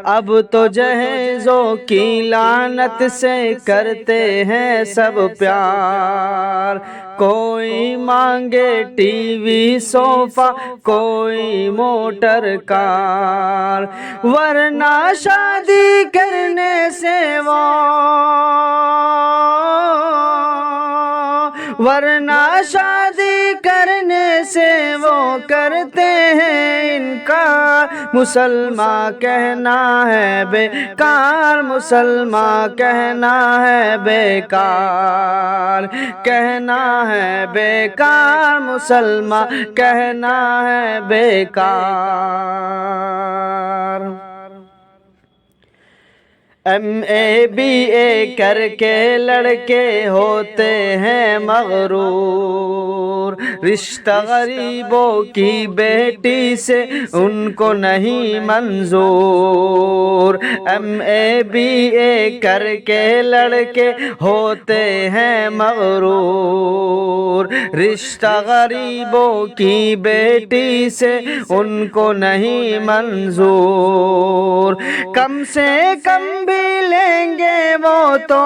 اب تو جہیزوں کی لعنت سے کرتے ہیں سب پیار، کوئی مانگے ٹی وی صوفہ، کوئی موٹر کار، ورنہ شادی کرنے سے وہ کرتے ہیں انکار، مسلمان کہنا ہے بیکار، مسلمان کہنا ہے بیکار، کہنا ہے بیکار، مسلمان کہنا ہے بیکار۔ MA BA کر کے لڑکے ہوتے ہیں مغرور، رشتہ غریبوں کی بیٹی سے ان کو نہیں منظور۔ MA BA کر کے لڑکے ہوتے ہیں مغرور، رشتہ غریبوں کی بیٹی سے ان کو نہیں منظور۔ کم سے کم بھی لیں گے وہ تو،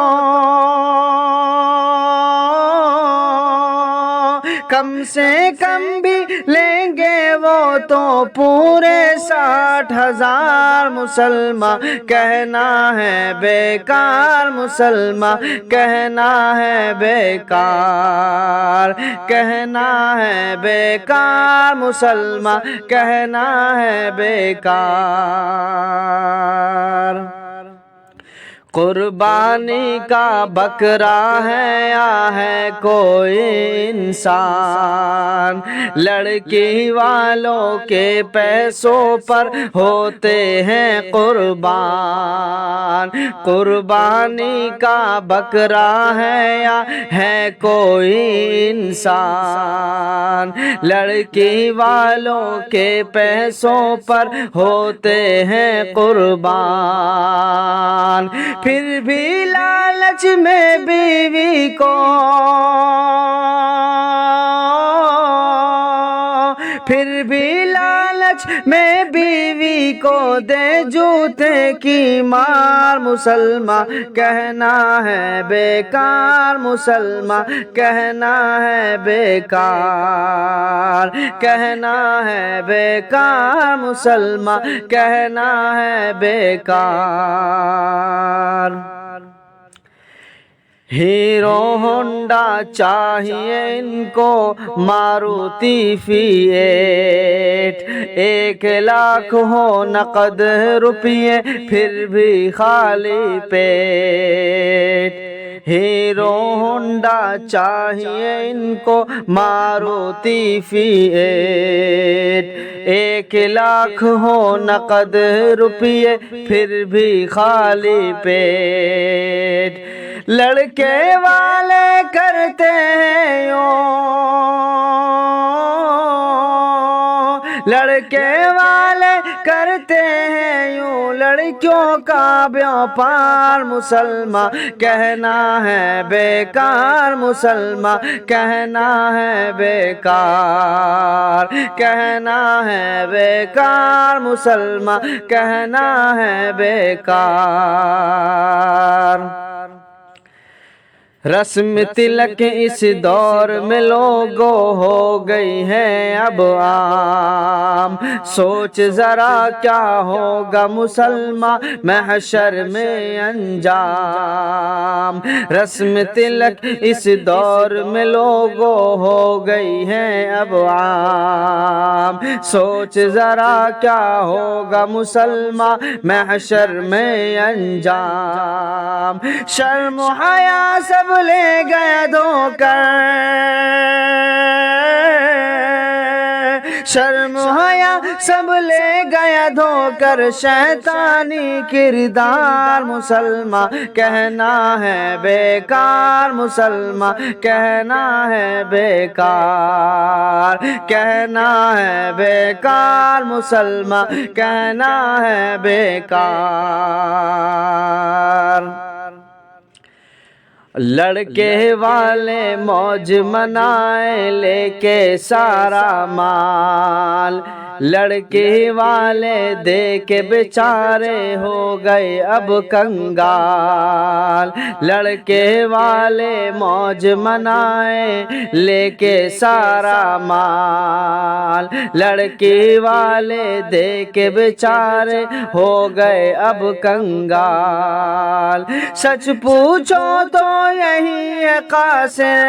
کم سے کم بھی لیں گے وہ تو پورے 60,000، مسلمان کہنا ہے بیکار، مسلمان کہنا ہے بیکار، کہنا ہے بیکار، مسلمان کہنا ہے بیکار۔ قربانی کا بکرا ہے یا ہے کوئی انسان، لڑکی والوں کے پیسوں پر ہوتے ہیں قربان۔ قربانی کا بکرا ہے یا ہے کوئی انسان، لڑکی والوں کے پیسوں پر ہوتے ہیں قربان۔ پھر بھی لالچ میں بیوی کو، پھر بھی لالچ میں بیوی کو دے جوتے کی مار، مسلمان کہنا ہے بیکار، مسلمان کہنا ہے بیکار، کہنا ہے بیکار، مسلمان کہنا ہے بیکار۔ ہیرو ہونڈا چاہیے ان کو، ماروتی فیٹ، 1,00,000 ہو نقد روپیے پھر بھی خالی پیٹ۔ ہیرو ہونڈا چاہیے ان کو، ماروتی فیٹ، 1,00,000 ہو نقد روپیے پھر بھی خالی پیٹ۔ لڑکے والے کرتے ہیں یوں، لڑکے والے کرتے ہیں یوں لڑکیوں کا بیوپار، مسلمان کہنا ہے بیکار، مسلمان کہنا ہے بیکار، کہنا ہے بیکار، مسلمان کہنا ہے بیکار۔ رسم تلک اس دور میں لوگوں ہو گئی ہے اب عام، سوچ ذرا کیا ہوگا مسلمان محشر میں انجام۔ رسم تلک اس دور میں لوگوں ہو گئی ہے اب عام، سوچ ذرا کیا ہوگا مسلمان محشر میں انجام۔ شرم و حیا سب لے گیا دھو کر، شرم و حیا سب لے گیا دھو کر، شیطانی کردار، مسلمان کہنا ہے بیکار، مسلمان کہنا ہے بیکار، کہنا ہے بیکار، مسلمان کہنا ہے بیکار۔ لڑکے والے موج منائے لے کے سارا مال، لڑکی والے دیکھ کے بیچارے ہو گئے اب کنگال، لڑکے والے موج منائے لے کے سارا مال، لڑکی والے دیکھ کے بیچارے ہو گئے اب کنگال۔ سچ پوچھو تو یہی ہے قاصر،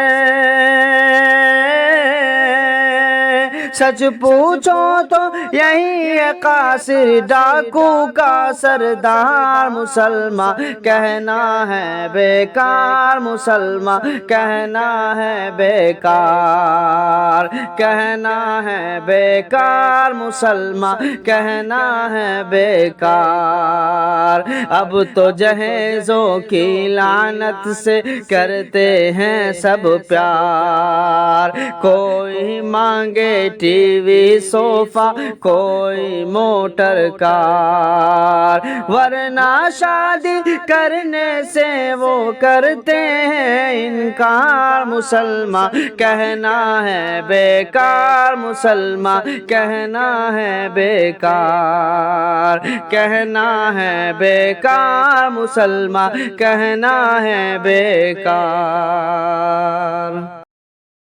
سچ پوچھو تو یہی ہے قاصر، ڈاکو کا سردار مسلمان کہنا ہے بیکار، مسلمان کہنا ہے بیکار، کہنا ہے بیکار، مسلمان کہنا ہے بیکار۔ اب تو جہیزوں کی لعنت سے کرتے ہیں سب پیار، کوئی مانگے ٹی وی صوفہ، کوئی موٹر کار، ورنہ شادی کرنے سے وہ کرتے ہیں انکار، مسلمان کہنا ہے بیکار، مسلمان کہنا ہے بیکار، کہنا ہے بیکار، مسلمان کہنا ہے بیکار۔